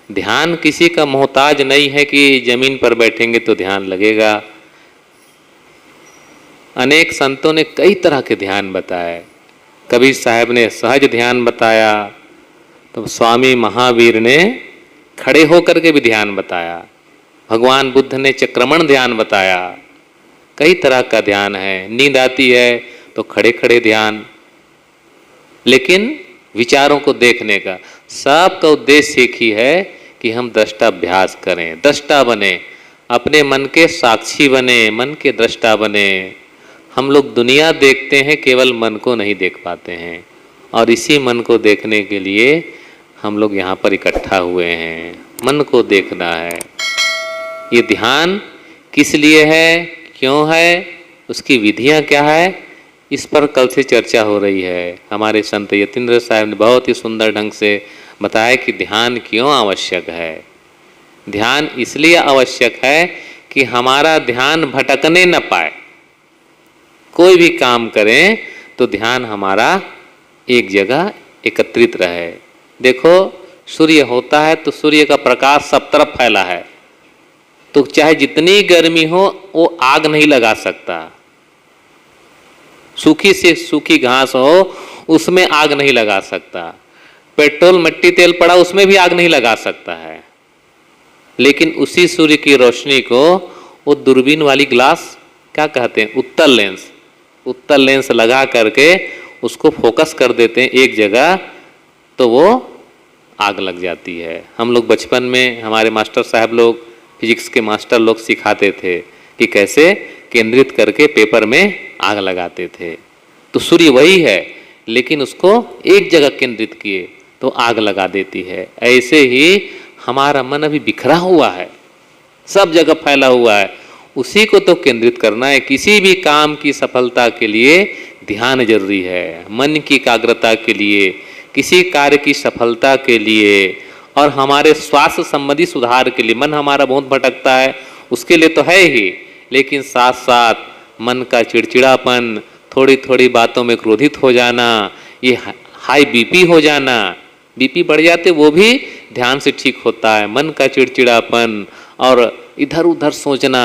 ध्यान किसी का मोहताज नहीं है कि जमीन पर बैठेंगे तो ध्यान लगेगा। अनेक संतों ने कई तरह के ध्यान बताए। कबीर साहब ने सहज ध्यान बताया, तो स्वामी महावीर ने खड़े होकर के भी ध्यान बताया, भगवान बुद्ध ने चक्रमण ध्यान बताया। कई तरह का ध्यान है। नींद आती है तो खड़े खड़े ध्यान, लेकिन विचारों को देखने का सबका उद्देश्य एक ही है कि हम दृष्टाभ्यास करें, दृष्टा बने, अपने मन के साक्षी बने, मन के दृष्टा बने। हम लोग दुनिया देखते हैं, केवल मन को नहीं देख पाते हैं, और इसी मन को देखने के लिए हम लोग यहाँ पर इकट्ठा हुए हैं। मन को देखना है। ये ध्यान किस लिए है, क्यों है, उसकी विधियाँ क्या है, इस पर कल से चर्चा हो रही है। हमारे संत यतीन्द्र साहब ने बहुत ही सुंदर ढंग से बताया कि ध्यान क्यों आवश्यक है। ध्यान इसलिए आवश्यक है कि हमारा ध्यान भटकने न पाए। कोई भी काम करें तो ध्यान हमारा एक जगह एकत्रित रहे। देखो, सूर्य होता है तो सूर्य का प्रकाश सब तरफ फैला है, तो चाहे जितनी गर्मी हो वो आग नहीं लगा सकता। सूखी से सूखी घास हो उसमें आग नहीं लगा सकता। पेट्रोल मिट्टी तेल पड़ा उसमें भी आग नहीं लगा सकता है। लेकिन उसी सूर्य की रोशनी को वो दूरबीन वाली ग्लास, क्या कहते हैं, उत्तल लेंस लगा करके उसको फोकस कर देते हैं एक जगह, तो वो आग लग जाती है। हम लोग बचपन में हमारे मास्टर साहब लोग, फिजिक्स के मास्टर लोग सिखाते थे कि कैसे केंद्रित करके पेपर में आग लगाते थे। तो सूर्य वही है, लेकिन उसको एक जगह केंद्रित किए तो आग लगा देती है। ऐसे ही हमारा मन अभी बिखरा हुआ है, सब जगह फैला हुआ है, उसी को तो केंद्रित करना है। किसी भी काम की सफलता के लिए ध्यान जरूरी है। मन की एकाग्रता के लिए, किसी कार्य की सफलता के लिए, और हमारे स्वास्थ्य संबंधी सुधार के लिए। मन हमारा बहुत भटकता है, उसके लिए तो है ही, लेकिन साथ साथ मन का चिड़चिड़ापन, थोड़ी थोड़ी बातों में क्रोधित हो जाना, ये हाई बीपी हो जाना, बीपी बढ़ जाते वो भी ध्यान से ठीक होता है। मन का चिड़चिड़ापन और इधर उधर सोचना,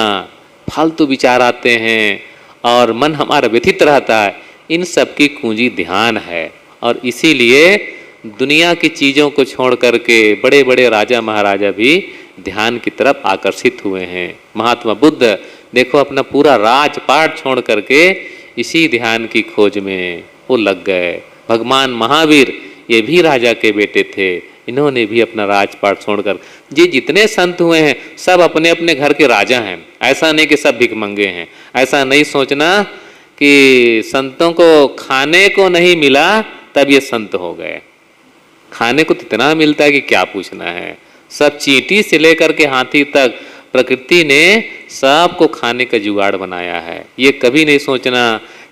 फालतू विचार आते हैं और मन हमारा व्यथित रहता है, इन सब की कुंजी ध्यान है। और इसीलिए दुनिया की चीज़ों को छोड़ करके बड़े बड़े राजा महाराजा भी ध्यान की तरफ आकर्षित हुए हैं। महात्मा बुद्ध देखो अपना पूरा राजपाट छोड़ करके इसी ध्यान की खोज में वो लग गए। भगवान महावीर ये भी राजा के बेटे थे, इन्होंने भी अपना राजपाट छोड़कर, ये जितने संत हुए हैं सब अपने अपने घर के राजा हैं। ऐसा नहीं कि सब भिखमंगे हैं। ऐसा नहीं सोचना कि संतों को खाने को नहीं मिला तब ये संत हो गए। खाने को इतना मिलता है कि क्या पूछना है। सब चींटी से लेकर के हाथी तक प्रकृति ने सबको खाने का जुगाड़ बनाया है। ये कभी नहीं सोचना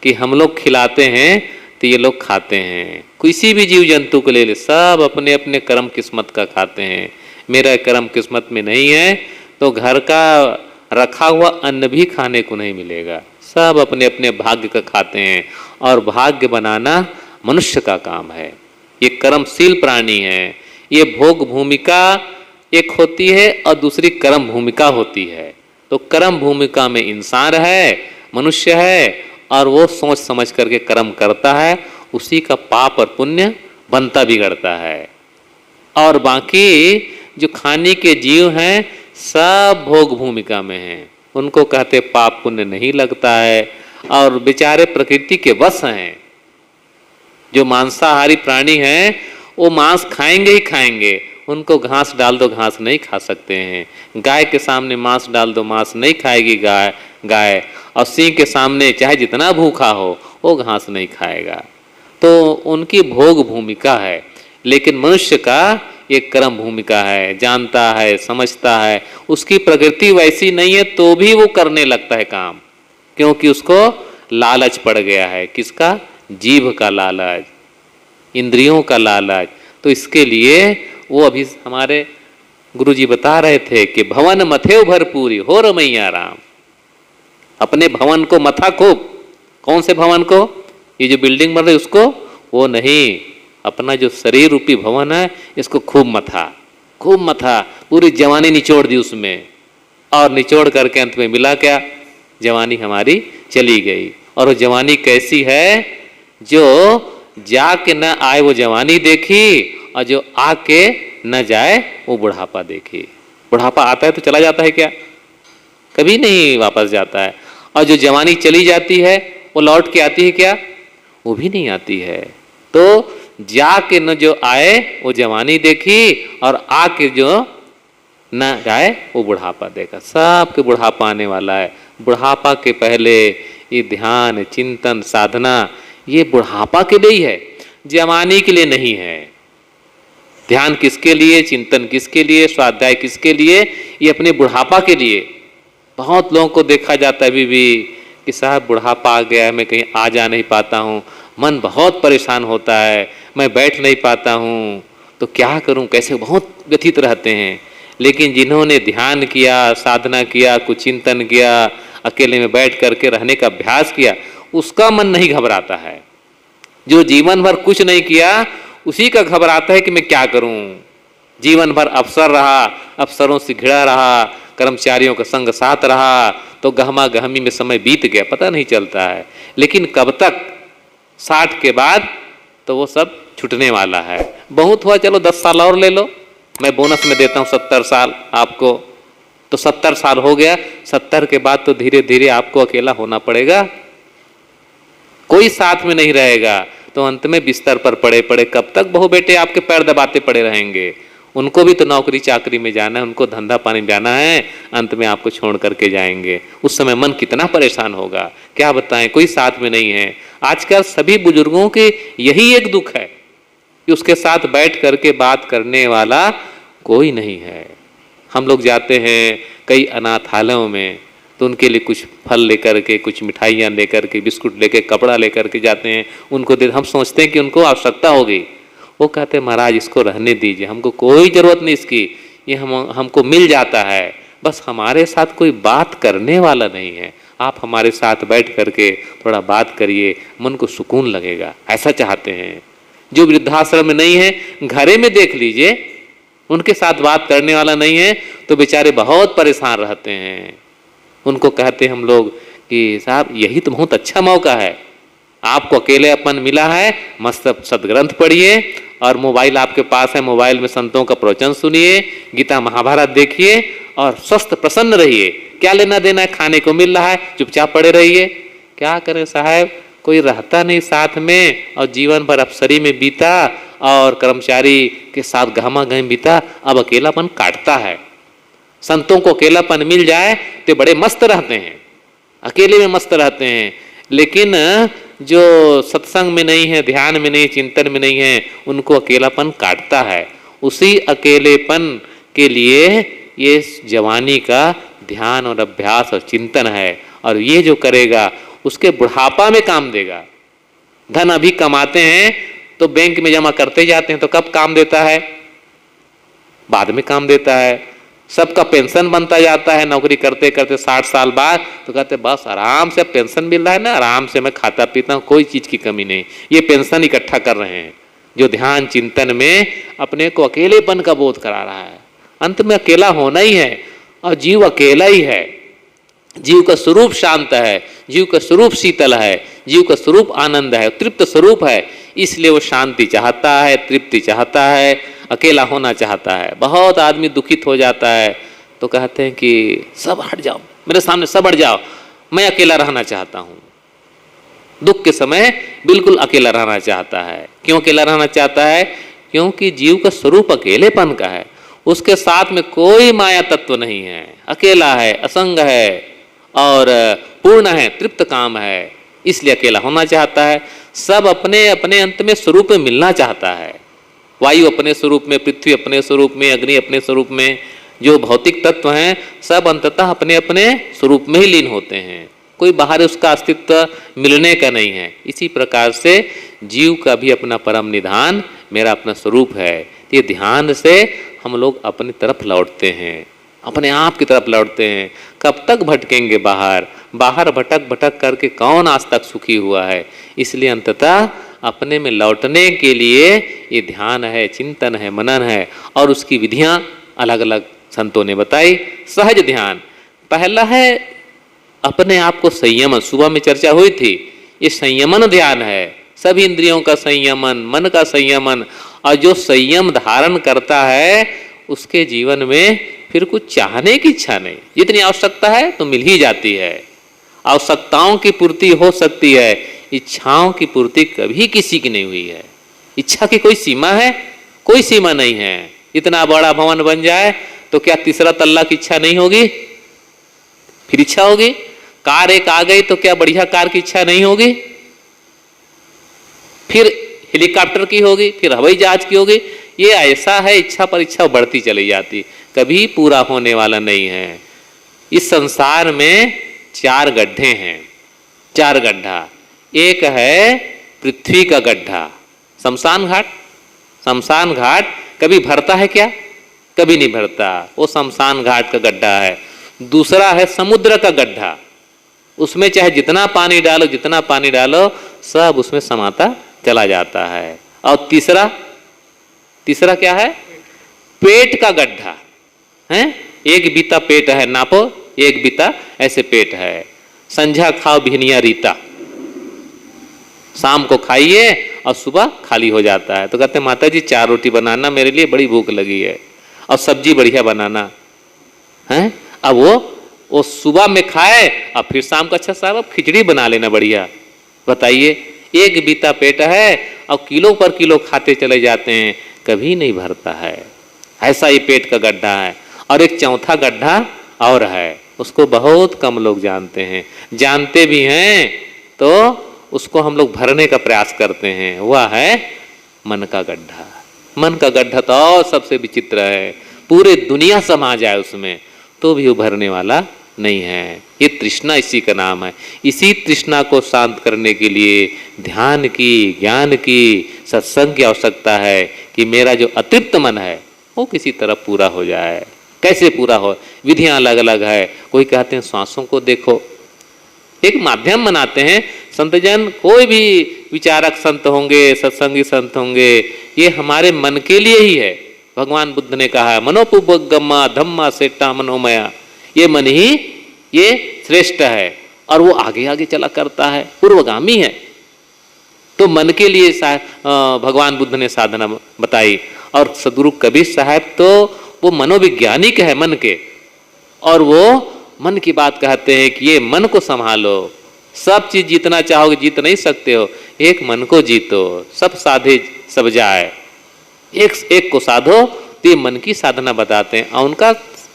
कि हम लोग खिलाते हैं तो ये लोग खाते हैं। किसी भी जीव जंतु को ले ले, सब अपने अपने कर्म किस्मत का खाते हैं। मेरा कर्म किस्मत में नहीं है तो घर का रखा हुआ अन्न भी खाने को नहीं मिलेगा। सब अपने अपने भाग्य का खाते हैं, और भाग्य बनाना मनुष्य का काम है। ये कर्मशील प्राणी है। ये भोग भूमिका एक होती है और दूसरी कर्म भूमिका होती है। तो कर्म भूमिका में इंसान है, मनुष्य है, और वो सोच समझ करके कर्म करता है, उसी का पाप और पुण्य बनता बिगड़ता है। और बाकी जो खाने के जीव हैं सब भोग भूमिका में हैं, उनको कहते पाप पुण्य नहीं लगता है, और बेचारे प्रकृति के वश हैं। जो मांसाहारी प्राणी हैं वो मांस खाएंगे ही खाएंगे, उनको घास डाल दो घास नहीं खा सकते हैं। गाय के सामने मांस डाल दो मांस नहीं खाएगी गाय, और सिंह के सामने चाहे जितना भूखा हो वो घास नहीं खाएगा। तो उनकी भोग भूमिका है, लेकिन मनुष्य का एक कर्म भूमिका है। जानता है, समझता है, उसकी प्रकृति वैसी नहीं है तो भी वो करने लगता है काम, क्योंकि उसको लालच पड़ गया है। किसका? जीभ का लालच, इंद्रियों का लालच। तो इसके लिए वो अभी हमारे गुरुजी बता रहे थे कि भवन मथेव भरपूरी हो रमैया राम। अपने भवन को मथा खूब। कौन से भवन को? ये जो बिल्डिंग बन रही उसको? वो नहीं, अपना जो शरीर रूपी भवन है इसको खूब मथा। खूब मथा, पूरी जवानी निचोड़ दी उसमें, और निचोड़ करके अंत में मिला क्या, जवानी हमारी चली गई। और वो जवानी कैसी है, जो जाके न आए वो जवानी देखी, और जो आके न जाए वो बुढ़ापा देखी। बुढ़ापा आता है तो चला जाता है क्या, कभी नहीं वापस जाता है। और जो जवानी चली जाती है वो लौट के आती है क्या, वो भी नहीं आती है। तो जाके न जो आए वो जवानी देखी, और आके जो न जाए वो बुढ़ापा देखा। सबके बुढ़ापा आने वाला है। बुढ़ापा के पहले ये ध्यान, चिंतन, साधना, ये बुढ़ापा के लिए ही है, जवानी के लिए नहीं है। ध्यान किसके लिए, चिंतन किसके लिए, स्वाध्याय किसके लिए, ये अपने बुढ़ापा के लिए। बहुत लोगों को देखा जाता है अभी भी कि साहब बुढ़ापा आ गया है, मैं कहीं आ जा नहीं पाता हूँ, मन बहुत परेशान होता है, मैं बैठ नहीं पाता हूँ, तो क्या करूँ, कैसे, बहुत व्यथित रहते हैं। लेकिन जिन्होंने ध्यान किया, साधना किया, कुछ चिंतन किया, अकेले में बैठ करके रहने का अभ्यास किया, उसका मन नहीं घबराता है। जो जीवन भर कुछ नहीं किया उसी का घबराता है कि मैं क्या करूं। जीवन भर अफसर रहा, अफसरों से घिरा रहा, कर्मचारियों का संग साथ रहा, तो गहमा गहमी में समय बीत गया, पता नहीं चलता है। लेकिन कब तक, 60 के बाद तो वो सब छूटने वाला है। बहुत हुआ, चलो 10 साल और ले लो, मैं बोनस में देता हूँ 70 साल आपको, तो 70 साल हो गया। 70 के बाद तो धीरे धीरे आपको अकेला होना पड़ेगा, कोई साथ में नहीं रहेगा। तो अंत में बिस्तर पर पड़े पड़े कब तक बहू बेटे आपके पैर दबाते पड़े रहेंगे। उनको भी तो नौकरी चाकरी में जाना है, उनको धंधा पानी जाना है, अंत में आपको छोड़ करके जाएंगे। उस समय मन कितना परेशान होगा, क्या बताएं, कोई साथ में नहीं है। आजकल सभी बुजुर्गों के यही एक दुख है कि उसके साथ बैठ करके बात करने वाला कोई नहीं है। हम लोग जाते हैं कई अनाथालयों में, तो उनके लिए कुछ फल लेकर के, कुछ मिठाइयाँ लेकर के, बिस्कुट लेके, कपड़ा लेकर के जाते हैं, उनको दे, हम सोचते हैं कि उनको आवश्यकता होगी। वो कहते हैं महाराज इसको रहने दीजिए, हमको कोई ज़रूरत नहीं इसकी, ये हमको मिल जाता है, बस हमारे साथ कोई बात करने वाला नहीं है। आप हमारे साथ बैठ करके थोड़ा बात करिए, मन को सुकून लगेगा, ऐसा चाहते हैं। जो वृद्धाश्रम में नहीं है, घरे में देख लीजिए, उनके साथ बात करने वाला नहीं है, तो बेचारे बहुत परेशान रहते हैं। उनको कहते हम लोग कि साहब यही तो बहुत अच्छा मौका है, आपको अकेले अपन मिला है, मस्त सदग्रंथ पढ़िए, और मोबाइल आपके पास है, मोबाइल में संतों का प्रवचन सुनिए, गीता महाभारत देखिए, और स्वस्थ प्रसन्न रहिए। क्या लेना देना है, खाने को मिल रहा है, चुपचाप पड़े रहिए। क्या करें साहब, कोई रहता नहीं साथ में, और जीवन भर अफसरी में बीता और कर्मचारी के साथ गहमा गहम बीता, अब अकेलापन काटता है। संतों को अकेलापन मिल जाए तो बड़े मस्त रहते हैं, अकेले में मस्त रहते हैं। लेकिन जो सत्संग में नहीं है, ध्यान में नहीं, चिंतन में नहीं है, उनको अकेलापन काटता है। उसी अकेलेपन के लिए ये जवानी का ध्यान और अभ्यास और चिंतन है, और ये जो करेगा उसके बुढ़ापा में काम देगा। धन अभी कमाते हैं तो बैंक में जमा करते जाते हैं, तो कब काम देता है, बाद में काम देता है। सबका पेंशन बनता जाता है नौकरी करते करते 60 साल बाद, तो कहते बस आराम से पेंशन मिल रहा है ना, आराम से मैं खाता पीता हूँ, कोई चीज की कमी नहीं। ये पेंशन इकट्ठा कर रहे हैं जो ध्यान चिंतन में अपने को अकेलेपन का बोध करा रहा है। अंत में अकेला होना ही है, और जीव अकेला ही है। जीव का स्वरूप शांत है, जीव का स्वरूप शीतल है, जीव का स्वरूप आनंद है, तृप्त स्वरूप है। इसलिए वो शांति चाहता है, तृप्ति चाहता है, अकेला होना चाहता है। बहुत आदमी दुखित हो जाता है तो कहते हैं कि सब हट जाओ, मेरे सामने सब हट जाओ, मैं अकेला रहना चाहता हूँ। दुख के समय बिल्कुल अकेला रहना चाहता है। क्यों अकेला रहना चाहता है? क्योंकि जीव का स्वरूप अकेलेपन का है, उसके साथ में कोई माया तत्व नहीं है, अकेला है, असंग है और पूर्ण है, तृप्त काम है, इसलिए अकेला होना चाहता है। सब अपने अपने अंत में स्वरूप में मिलना चाहता है। वायु अपने स्वरूप में, पृथ्वी अपने स्वरूप में, अग्नि अपने स्वरूप में, जो भौतिक तत्व हैं सब अंततः अपने अपने स्वरूप में ही लीन होते हैं, कोई बाहर उसका अस्तित्व मिलने का नहीं है। इसी प्रकार से जीव का भी अपना परम निधान मेरा अपना स्वरूप है। ये ध्यान से हम लोग अपनी तरफ लौटते हैं, अपने आप की तरफ लौटते हैं। कब तक भटकेंगे बाहर? बाहर भटक भटक करके कौन आज तक सुखी हुआ है? इसलिए अंततः अपने में लौटने के लिए ये ध्यान है, चिंतन है, मनन है। और उसकी विधियां अलग अलग संतों ने बताई। सहज ध्यान पहला है, अपने आप को संयमन, सुबह में चर्चा हुई थी, ये संयमन ध्यान है, सभी इंद्रियों का संयमन, मन का संयमन। और जो संयम धारण करता है उसके जीवन में फिर कुछ चाहने की इच्छा नहीं, जितनी आवश्यकता है तो मिल ही जाती है। आवश्यकताओं की पूर्ति हो सकती है, इच्छाओं की पूर्ति कभी किसी की नहीं हुई है। इच्छा की कोई सीमा है? कोई सीमा नहीं है। इतना बड़ा भवन बन जाए तो क्या तीसरा तल्ला की इच्छा नहीं होगी? फिर इच्छा होगी। कार एक आ गई तो क्या बढ़िया कार की इच्छा नहीं होगी? फिर हेलीकॉप्टर की होगी, फिर हवाई जहाज की होगी। ये ऐसा है, इच्छा पर इच्छा बढ़ती चली जाती, कभी पूरा होने वाला नहीं है। इस संसार में 4 गड्ढे हैं, 4 गड्ढा। एक है पृथ्वी का गड्ढा, शमशान घाट। शमशान घाट कभी भरता है क्या? कभी नहीं भरता, वो शमशान घाट का गड्ढा है। दूसरा है समुद्र का गड्ढा, उसमें चाहे जितना पानी डालो, जितना पानी डालो, सब उसमें समाता चला जाता है। और तीसरा क्या है? पेट का गड्ढा है। एक बीता पेट है, नापो, एक बीता ऐसे पेट है। संझा खाओ भिनिया रीता, शाम को खाइए और सुबह खाली हो जाता है। तो कहते हैं माता जी 4 रोटी बनाना, मेरे लिए बड़ी भूख लगी है, और सब्जी बढ़िया बनाना है। अब वो सुबह में खाए और फिर शाम को अच्छा साहब अब खिचड़ी बना लेना बढ़िया। बताइए, एक बीता पेट है और किलो पर किलो खाते चले जाते हैं, कभी नहीं भरता है। ऐसा ही पेट का गड्ढा है। और एक चौथा गड्ढा और है, उसको बहुत कम लोग जानते हैं, जानते भी हैं तो उसको हम लोग भरने का प्रयास करते हैं। वह है मन का गड्ढा। मन का गड्ढा तो और सबसे विचित्र है, पूरे दुनिया समा जाए उसमें तो भी उभरने वाला नहीं है। ये तृष्णा इसी का नाम है। इसी तृष्णा को शांत करने के लिए ध्यान की, ज्ञान की, सत्संग की आवश्यकता है कि मेरा जो अतृप्त मन है वो किसी तरह पूरा हो जाए। कैसे पूरा हो? विधियां अलग अलग है। कोई कहते हैं सांसों को देखो, एक माध्यम बनाते हैं संतजन। कोई भी विचारक संत होंगे, सत्संगी संत होंगे, ये हमारे मन के लिए ही है। भगवान बुद्ध ने कहा है मनोपुपगम्मा धम्मा सेट्टा मनोमया, ये मन ही ये श्रेष्ठ है और वो आगे आगे चला करता है, पूर्वगामी है। तो मन के लिए भगवान बुद्ध ने साधना बताई। और सदगुरु कबीर साहब तो वो मनोवैज्ञानिक है मन के, और वो मन की बात कहते हैं कि ये मन को संभालो। सब चीज जीतना चाहोगे जीत नहीं सकते हो, एक मन को जीतो, सब साधे सब जाए। एक को साधो तो ये मन की साधना बताते हैं। और उनका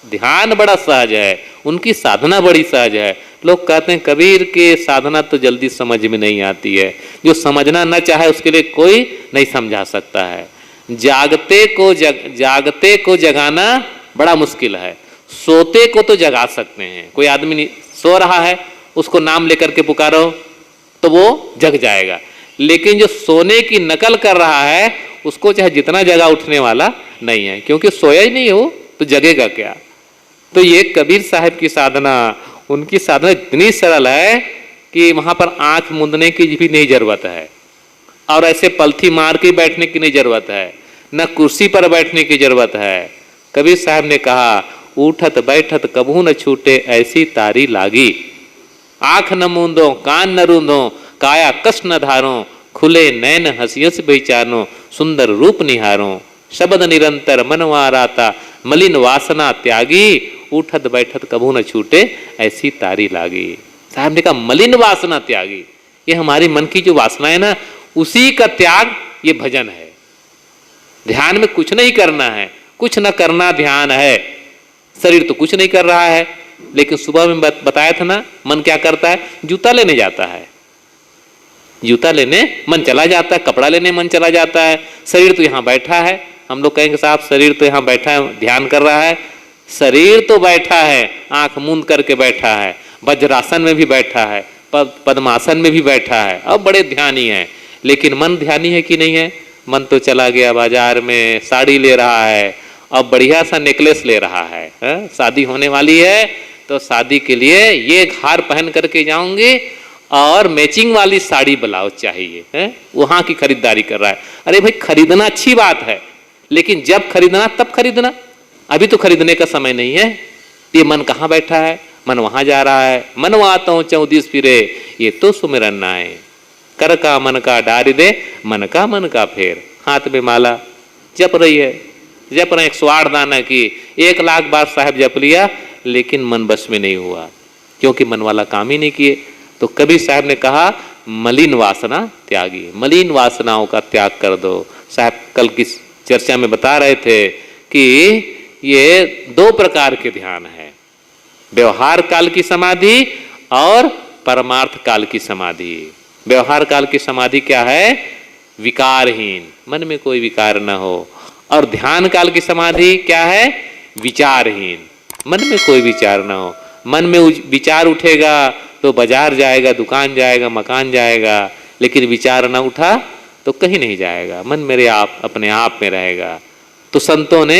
ध्यान बड़ा सहज है, उनकी साधना बड़ी सहज है। लोग कहते हैं कबीर के साधना तो जल्दी समझ में नहीं आती है। जो समझना न चाहे उसके लिए कोई नहीं समझा सकता है। जागते को जगाना बड़ा मुश्किल है, सोते को तो जगा सकते हैं। कोई आदमी सो रहा है, उसको नाम लेकर के पुकारो तो वो जग जाएगा। लेकिन जो सोने की नकल कर रहा है उसको चाहे जितना जगा उठने वाला नहीं है, क्योंकि सोया ही नहीं हो तो जगेगा क्या। तो ये कबीर साहब की साधना, उनकी साधना इतनी सरल है कि वहां पर आंख मूंदने की भी नहीं जरूरत है, और ऐसे पलथी मार के बैठने की नहीं जरूरत है, न कुर्सी पर बैठने की जरूरत है। कबीर साहब ने कहा उठत बैठत कबू न छूटे ऐसी तारी लागी, आंख न मूंदो कान न रूंदो काया कस न धारो, खुले नैन हंसियस बेचानो सुंदर रूप निहारो, शब्द निरंतर मनवाराता मलिन वासना त्यागी, उठत बैठत कबू न छूटे ऐसी तारी लागी। साहब ने कहा मलिन वासना त्यागी, ये हमारी मन की जो वासना है ना, उसी का त्याग ये भजन है। ध्यान में कुछ नहीं करना है, कुछ न करना ध्यान है। शरीर तो कुछ नहीं कर रहा है, लेकिन सुबह में बताया था ना, मन क्या करता है? जूता लेने जाता है, जूता लेने मन चला जाता है, कपड़ा लेने मन चला जाता है। शरीर तो यहाँ बैठा है। हम लोग कहेंगे साहब शरीर तो यहाँ बैठा है, ध्यान कर रहा है। शरीर तो बैठा है, आंख मूंद करके बैठा है, वज्रासन में भी बैठा है, पद्मासन में भी बैठा है, अब बड़े ध्यानी है। लेकिन मन ध्यानी है कि नहीं है? मन तो चला गया बाजार में, साड़ी ले रहा है, अब बढ़िया सा नेकलेस ले रहा है, शादी होने वाली है तो शादी के लिए ये हार पहन करके जाऊंगी और मैचिंग वाली साड़ी ब्लाउज चाहिए है, वहां की खरीदारी कर रहा है। अरे भाई खरीदना अच्छी बात है, लेकिन जब खरीदना तब खरीदना, अभी तो खरीदने का समय नहीं है। ये मन कहाँ बैठा है, मन वहां जा रहा है। मन वाता हूँ 34 फिरे, ये तो सुमिरन ना है। कर का मन का डारी दे, मन का फेर। हाथ में माला जप रही है, जप रहे 108 दाना की, 1 लाख बार साहब जप लिया, लेकिन मन बस में नहीं हुआ, क्योंकि मन वाला काम ही नहीं किए। तो कबीर साहब ने कहा मलिन वासना त्यागी, मलिन वासनाओं का त्याग कर दो। साहब कल की चर्चा में बता रहे थे कि ये 2 प्रकार के ध्यान है, व्यवहार काल की समाधि और परमार्थ काल की समाधि। व्यवहार काल की समाधि क्या है, विकारहीन, मन में कोई विकार न हो। और ध्यान काल की समाधि क्या है, विचारहीन, मन में कोई विचार न हो। मन में विचार उठेगा तो बाजार जाएगा, दुकान जाएगा, मकान जाएगा, लेकिन विचार न उठा तो कहीं नहीं जाएगा, मन मेरे आप अपने आप में रहेगा। तो संतों ने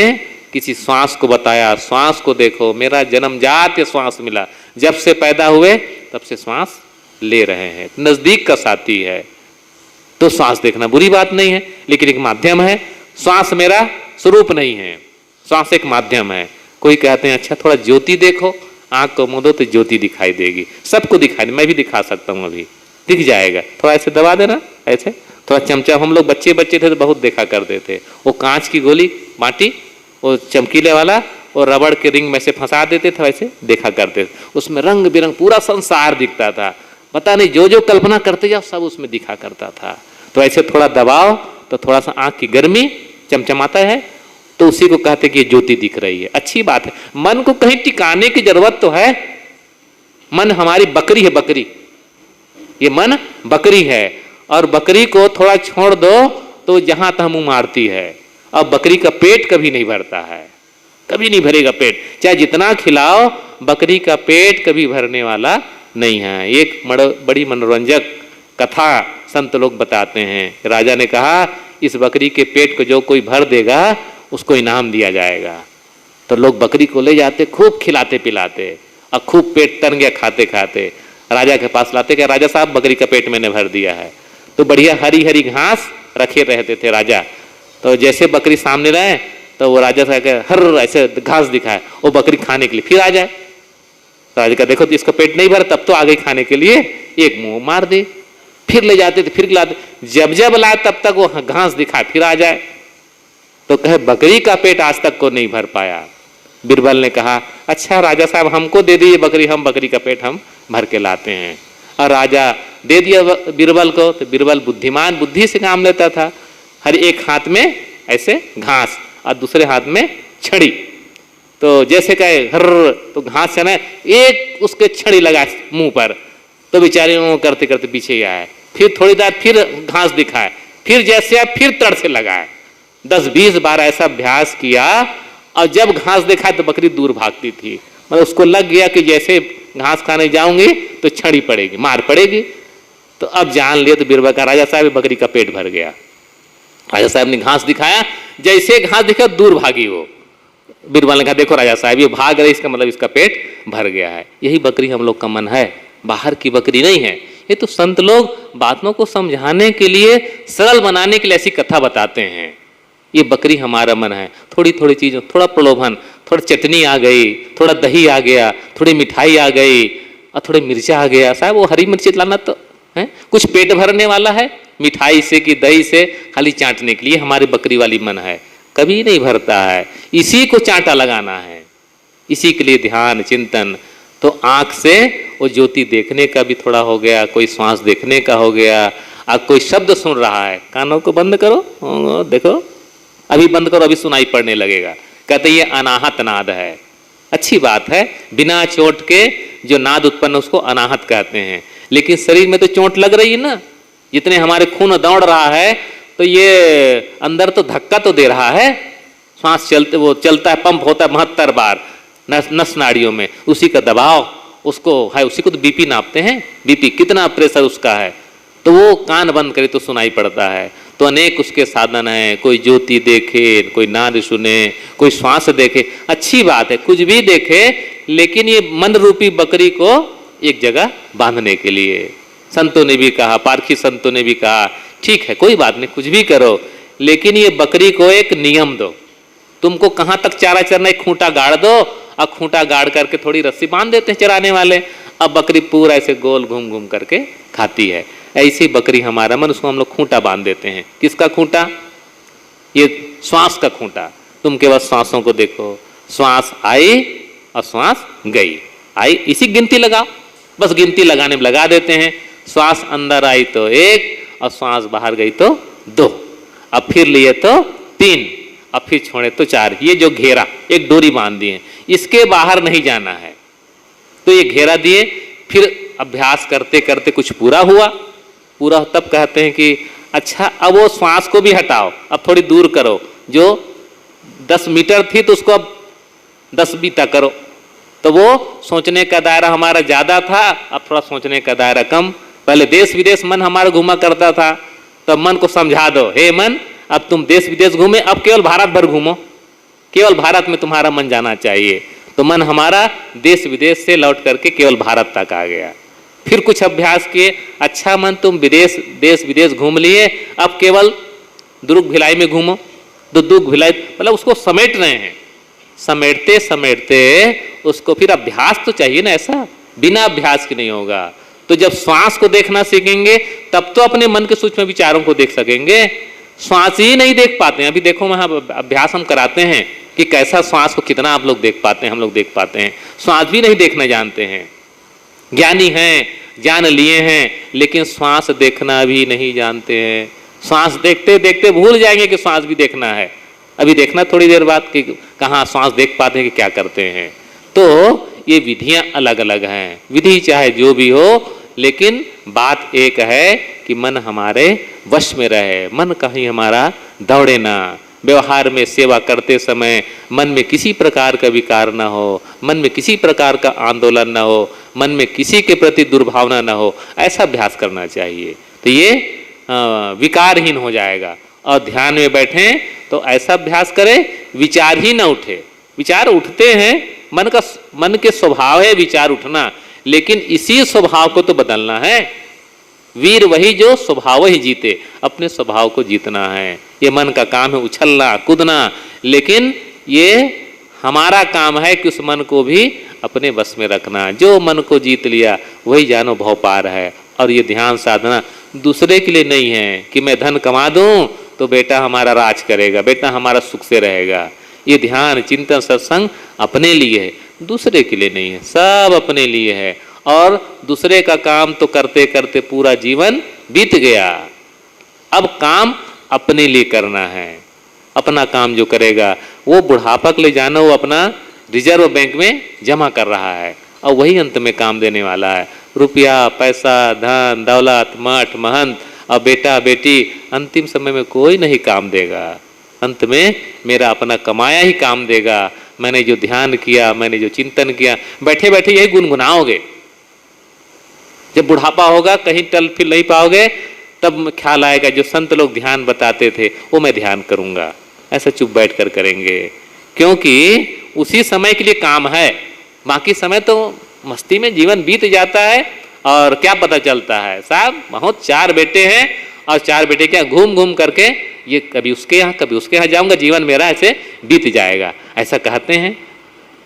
किसी श्वास को बताया, श्वास को देखो, मेरा जन्मजात श्वास मिला, जब से पैदा हुए तब से श्वास ले रहे हैं, नजदीक का साथी है। तो श्वास देखना बुरी बात नहीं है, लेकिन एक माध्यम है, श्वास मेरा स्वरूप नहीं है, श्वास एक माध्यम है। कोई कहते हैं अच्छा थोड़ा ज्योति देखो, आंख को मूंदो तो ज्योति दिखाई देगी, सबको दिखाई, मैं भी दिखा सकता हूँ, अभी दिख जाएगा, थोड़ा ऐसे दबा देना, ऐसे थोड़ा चमचा। हम लोग बच्चे थे तो बहुत देखा करते थे, वो कांच की गोली बाटी, वो चमकीले वाला, और रबड़ के रिंग में से फंसा देते थे, वैसे देखा करते थे, उसमें रंग बिरंग पूरा संसार दिखता था, पता नहीं जो जो कल्पना करते जाओ सब उसमें दिखा करता था। तो ऐसे थोड़ा दबाओ तो थोड़ा सा आंख की गर्मी चमचमाता है, तो उसी को कहते कि ये ज्योति दिख रही है, अच्छी बात है। मन को कहीं टिकाने की जरूरत तो है, मन हमारी बकरी है, बकरी, ये मन बकरी है, और बकरी को थोड़ा छोड़ दो तो जहां तहां मुंह मारती है। अब बकरी का पेट कभी नहीं भरता है, कभी नहीं भरेगा पेट, चाहे जितना खिलाओ, बकरी का पेट कभी भरने वाला नहीं है। एक बड़ी मनोरंजक कथा संत लोग बताते हैं। राजा ने कहा इस बकरी के पेट को जो कोई भर देगा उसको इनाम दिया जाएगा। तो लोग बकरी को ले जाते, खूब खिलाते पिलाते, और खूब पेट तन गया खाते खाते। राजा के पास लाते कि राजा साहब बकरी का पेट मैंने भर दिया है। तो बढ़िया हरी हरी घास रखे रहते थे राजा, तो जैसे बकरी सामने रहे तो वो राजा साहब हर ऐसे घास दिखाए, वो बकरी खाने के लिए फिर आ जाए। राजा का देखो तो इसका पेट नहीं भरा, तब तो आ गई खाने के लिए, एक मुंह मार दे, फिर ले जाते थे, फिर लाते, जब जब लाए तब तक वो घास दिखाए फिर आ जाए। तो कहे बकरी का पेट आज तक को नहीं भर पाया। बीरबल ने कहा अच्छा राजा साहब हमको दे दीजिए बकरी, हम बकरी का पेट हम भर के लाते हैं। और राजा दे दिया बीरबल को। तो बीरबल बुद्धिमान, बुद्धि से काम लेता था। हर एक हाथ में ऐसे घास और दूसरे हाथ में छड़ी, तो जैसे कहे हर तो घास से ना एक उसके छड़ी लगा मुंह पर, तो बेचारे वो करते करते पीछे ही आए, फिर थोड़ी देर फिर घास दिखाए, फिर जैसे आए फिर तड़ से लगाए। 10-20 बार ऐसा अभ्यास किया, और जब घास दिखाए तो बकरी दूर भागती थी। मतलब उसको लग गया कि जैसे घास खाने जाऊंगी तो छड़ी पड़ेगी, मार पड़ेगी। तो अब जान लिया, तो बीरबल का राजा साहब बकरी का पेट भर गया। राजा साहब ने घास दिखाया, जैसे घास दिखा दूर भागी वो। बीरबल ने कहा देखो राजा साहब ये भाग रहे, इसका मतलब इसका पेट भर गया है। यही बकरी हम लोग का मन है, बाहर की बकरी नहीं है। ये तो संत लोग बातों को समझाने के लिए, सरल बनाने के लिए ऐसी कथा बताते हैं। ये बकरी हमारा मन है, थोड़ी थोड़ी चीज़ों, थोड़ा प्रलोभन, थोड़ा चटनी आ गई, थोड़ा दही आ गया, थोड़ी मिठाई आ गई, और थोड़े मिर्चा आ गया। साहब वो हरी मिर्ची लाना तो है कुछ पेट भरने वाला है, मिठाई से कि दही से खाली चाटने के लिए हमारी बकरी वाली मन है, कभी नहीं भरता है। इसी को चांटा लगाना है, इसी के लिए ध्यान चिंतन। तो आंख से वो ज्योति देखने का भी थोड़ा हो गया, कोई श्वास देखने का हो गया। अब कोई शब्द सुन रहा है, कानों को बंद करो, देखो अभी बंद करो, अभी सुनाई पड़ने लगेगा। कहते ये अनाहत नाद है, अच्छी बात है, बिना चोट के जो नाद उत्पन्न उसको अनाहत कहते हैं। लेकिन शरीर में तो चोट लग रही है ना, जितने हमारे खून दौड़ रहा है तो ये अंदर तो धक्का तो दे रहा है, श्वास चलते वो चलता है, पंप होता है 72 बार नस नाड़ियों में, उसी का दबाव उसको है, उसी को तो बीपी नापते हैं, बीपी कितना प्रेशर उसका है। तो वो कान बंद करे तो सुनाई पड़ता है। तो अनेक उसके साधन हैं, कोई ज्योति देखे, कोई नाद सुने, कोई श्वास देखे, अच्छी बात है, कुछ भी देखे, लेकिन ये मन रूपी बकरी को एक जगह बांधने के लिए संतों ने भी कहा, पारखी संतों ने भी कहा, ठीक है कोई बात नहीं, कुछ भी करो, लेकिन ये बकरी को एक नियम दो। तुमको कहाँ तक चारा चरना, एक खूंटा गाड़ दो, और खूंटा गाड़ करके थोड़ी रस्सी बांध देते हैं चराने वाले, अब बकरी पूरा ऐसे गोल घूम घूम करके खाती है। ऐसी बकरी हमारा मन, उसको हम लोग खूंटा बांध देते हैं। किसका खूंटा? ये श्वास का खूंटा। तुम केवल श्वासों को देखो, श्वास आई और श्वास गई, आई इसी गिनती लगाओ, बस गिनती लगाने में लगा देते हैं। श्वास अंदर आई तो 1 और श्वास बाहर गई तो 2, अब फिर लिए तो 3, अब फिर छोड़े तो 4। ये जो घेरा, एक डोरी बांध दिए, इसके बाहर नहीं जाना है, तो ये घेरा दिए। फिर अभ्यास करते करते कुछ पूरा हुआ, पूरा तब कहते हैं कि अच्छा अब वो श्वास को भी हटाओ, अब थोड़ी दूर करो, जो 10 मीटर थी तो उसको अब 10 बीता करो। तो वो सोचने का दायरा हमारा ज़्यादा था, अब थोड़ा सोचने का दायरा कम। पहले देश विदेश मन हमारा घूमा करता था, तब मन को समझा दो, हे मन अब तुम देश विदेश घूमे, अब केवल भारत भर घूमो, केवल भारत में तुम्हारा मन जाना चाहिए। तो मन हमारा देश विदेश से लौट करके केवल भारत तक आ गया। फिर कुछ अभ्यास किए, अच्छा मन तुम देश विदेश घूम लिए, अब केवल दुर्ग भिलाई में घूमो। तो दुर्ग भिलाई मतलब उसको समेट रहे हैं, समेटते समेटते उसको फिर अभ्यास तो चाहिए ना, ऐसा बिना अभ्यास के नहीं होगा। तो जब श्वास को देखना सीखेंगे तब तो अपने मन के सूक्ष्म विचारों को देख सकेंगे। श्वास ही नहीं देख पाते हैं। अभी देखो वहाँ अभ्यास हम कराते हैं कि कैसा श्वास को कितना आप लोग देख पाते हैं, हम लोग देख पाते हैं, श्वास भी नहीं देखना जानते हैं। ज्ञानी हैं, जान लिए हैं, लेकिन श्वास देखना भी नहीं जानते हैं। श्वास देखते देखते भूल जाएंगे कि श्वास भी देखना है। अभी देखना थोड़ी देर बाद कि कहाँ श्वास देख पाते हैं कि क्या करते हैं। तो ये विधियां अलग अलग हैं, विधि चाहे जो भी हो, लेकिन बात एक है कि मन हमारे वश में रहे, मन कहीं हमारा दौड़े ना। व्यवहार में सेवा करते समय मन में किसी प्रकार का विकार ना हो, मन में किसी प्रकार का आंदोलन ना हो, मन में किसी के प्रति दुर्भावना ना हो, ऐसा अभ्यास करना चाहिए। तो ये विकारहीन हो जाएगा। और ध्यान में बैठें तो ऐसा अभ्यास करें विचार ही ना उठे। विचार उठते हैं, मन के स्वभाव है विचार उठना, लेकिन इसी स्वभाव को तो बदलना है। वीर वही जो स्वभाव ही जीते, अपने स्वभाव को जीतना है। ये मन का काम है उछलना कूदना, लेकिन ये हमारा काम है कि उस मन को भी अपने बस में रखना। जो मन को जीत लिया वही जानो भव पार है। और ये ध्यान साधना दूसरे के लिए नहीं है कि मैं धन कमा दूं तो बेटा हमारा राज करेगा, बेटा हमारा सुख से रहेगा। ये ध्यान चिंतन सत्संग अपने लिए है, दूसरे के लिए नहीं है, सब अपने लिए है। और दूसरे का काम तो करते करते पूरा जीवन बीत गया। अब काम अपने लिए करना है। अपना काम जो करेगा वो बुढ़ापा के ले जाना, वो अपना रिजर्व बैंक में जमा कर रहा है, और वही अंत में काम देने वाला है। रुपया पैसा धन दौलत मठ महंत और बेटा बेटी अंतिम समय में कोई नहीं काम देगा। अंत में मेरा अपना कमाया ही काम देगा। मैंने जो ध्यान किया, मैंने जो चिंतन किया, बैठे बैठे यही गुनगुनाओगे। जब बुढ़ापा होगा कहीं टल फिर नहीं पाओगे, तब ख्याल आएगा जो संत लोग ध्यान बताते थे वो मैं ध्यान करूंगा। ऐसा चुप बैठ कर करेंगे, क्योंकि उसी समय के लिए काम है। बाकी समय तो मस्ती में जीवन बीत जाता है, और क्या पता चलता है साहब बहुत 4 बेटे हैं, और 4 बेटे क्या घूम घूम करके ये कभी उसके यहाँ कभी उसके यहाँ जाऊंगा, जीवन मेरा ऐसे बीत जाएगा, ऐसा कहते हैं।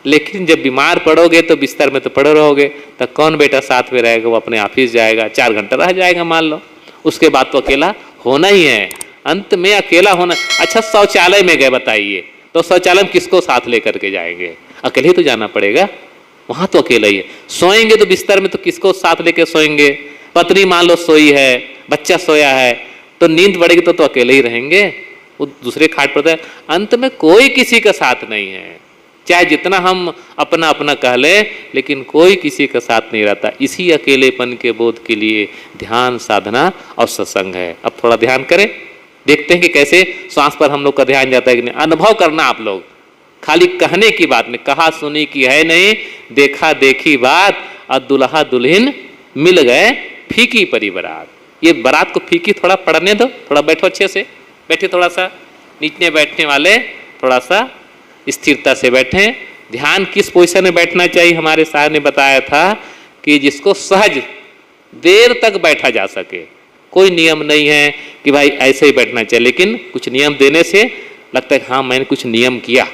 लेकिन जब बीमार पड़ोगे तो बिस्तर में तो पड़े रहोगे, तो कौन बेटा साथ में रहेगा? वो अपने ऑफिस जाएगा, 4 घंटा रह जाएगा मान लो, उसके बाद तो अकेला होना ही है। अंत में अकेला होना। अच्छा शौचालय में गए बताइए, तो शौचालय में किसको साथ लेकर के जाएंगे? अकेले ही तो जाना पड़ेगा, वहां तो अकेला ही है। सोएंगे तो बिस्तर में तो किसको साथ लेकर सोएंगे? पत्नी मान लो सोई है, बच्चा सोया है, तो नींद पड़ेगी तो अकेले ही रहेंगे, वो दूसरे खाट पर। अंत में कोई किसी का साथ नहीं है, चाहे जितना हम अपना अपना कह ले, लेकिन कोई किसी का साथ नहीं रहता। इसी अकेलेपन के बोध के लिए ध्यान साधना और सत्संग है। अब थोड़ा ध्यान करें, देखते हैं कि कैसे श्वास पर हम लोग का ध्यान जाता है कि नहीं। अनुभव करना आप लोग, खाली कहने की बात नहीं, कहा सुनी की है नहीं, देखा देखी बात। और दुल्हा दुल्हन मिल गए फीकी परी बारात। ये बारात को फीकी थोड़ा पढ़ने दो, थोड़ा बैठो अच्छे से, बैठे थोड़ा सा, नीचे बैठने वाले थोड़ा सा स्थिरता से बैठें। ध्यान किस पोजीशन में बैठना चाहिए? हमारे साहब ने बताया था कि जिसको सहज देर तक बैठा जा सके। कोई नियम नहीं है कि भाई ऐसे ही बैठना चाहिए, लेकिन कुछ नियम देने से लगता है हाँ मैंने कुछ नियम किया,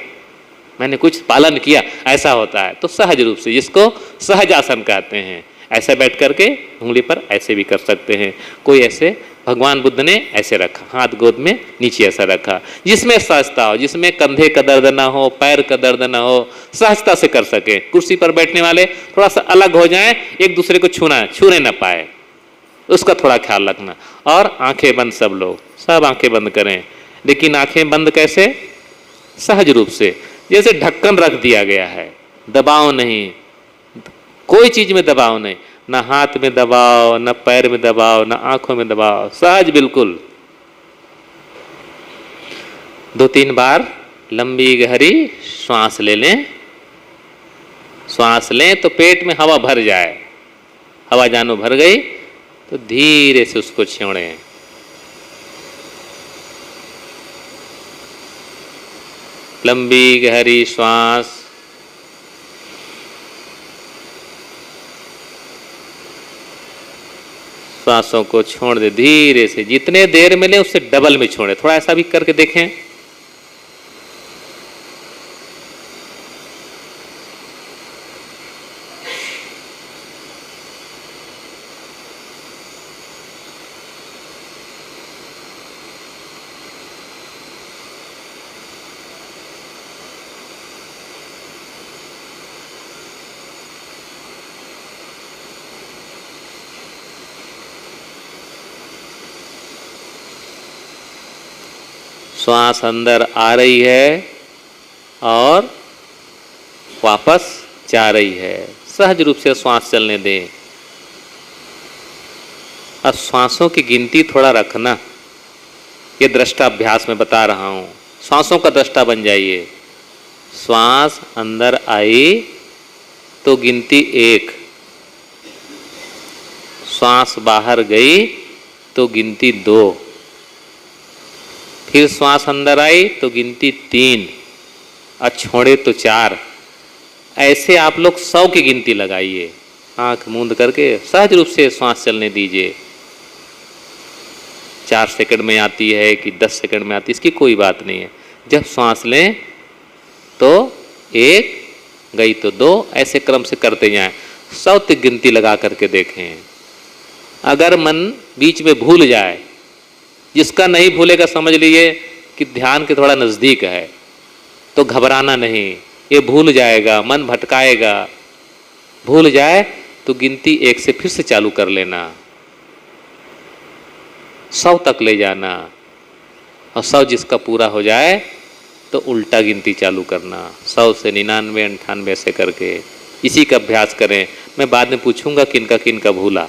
मैंने कुछ पालन किया, ऐसा होता है। तो सहज रूप से, जिसको सहज आसन कहते हैं, ऐसे बैठ करके उंगली पर ऐसे भी कर सकते हैं। कोई ऐसे, भगवान बुद्ध ने ऐसे रखा, हाथ गोद में नीचे ऐसा रखा, जिसमें सहजता हो, जिसमें कंधे का दर्द ना हो, पैर का दर्द ना हो, सहजता से कर सके। कुर्सी पर बैठने वाले थोड़ा सा अलग हो जाएं, एक दूसरे को छूने ना पाए, उसका थोड़ा ख्याल रखना। और आंखें बंद, सब लोग सब आंखें बंद करें, लेकिन आंखें बंद कैसे? सहज रूप से, जैसे ढक्कन रख दिया गया है, दबाव नहीं, कोई चीज में दबाव नहीं, ना हाथ में दबाव, ना पैर में दबाव, ना आंखों में दबाव, सहज बिल्कुल। 2-3 बार लंबी गहरी श्वास ले लें। श्वास लें तो पेट में हवा भर जाए, हवा जानो भर गई तो धीरे से उसको छोड़ें। लंबी गहरी श्वास, श्वासों को छोड़ दे धीरे से, जितने देर में ले उससे डबल में छोड़े। थोड़ा ऐसा भी करके देखें। श्वास अंदर आ रही है और वापस जा रही है। सहज रूप से श्वास चलने दें। और श्वासों की गिनती थोड़ा रखना, ये दृष्टा अभ्यास में बता रहा हूँ। श्वासों का दृष्टा बन जाइए। श्वास अंदर आई तो गिनती 1, श्वास बाहर गई तो गिनती 2, फिर श्वास अंदर आई तो गिनती 3 और छोड़े तो 4। ऐसे आप लोग 100 की गिनती लगाइए। आंख मूंद करके सहज रूप से श्वास चलने दीजिए। 4 सेकंड में आती है कि 10 सेकंड में आती है, इसकी कोई बात नहीं है। जब श्वास लें तो 1, गई तो 2, ऐसे क्रम से करते जाएं। 100 तक गिनती लगा करके देखें। अगर मन बीच में भूल जाए, जिसका नहीं भूलेगा समझ लीजिए कि ध्यान के थोड़ा नज़दीक है, तो घबराना नहीं, ये भूल जाएगा, मन भटकाएगा। भूल जाए तो गिनती 1 से फिर से चालू कर लेना, 100 तक ले जाना, और 100 जिसका पूरा हो जाए तो उल्टा गिनती चालू करना, 100 से 99, 98 ऐसे करके। इसी का अभ्यास करें। मैं बाद में पूछूंगा किनका किनका भूला।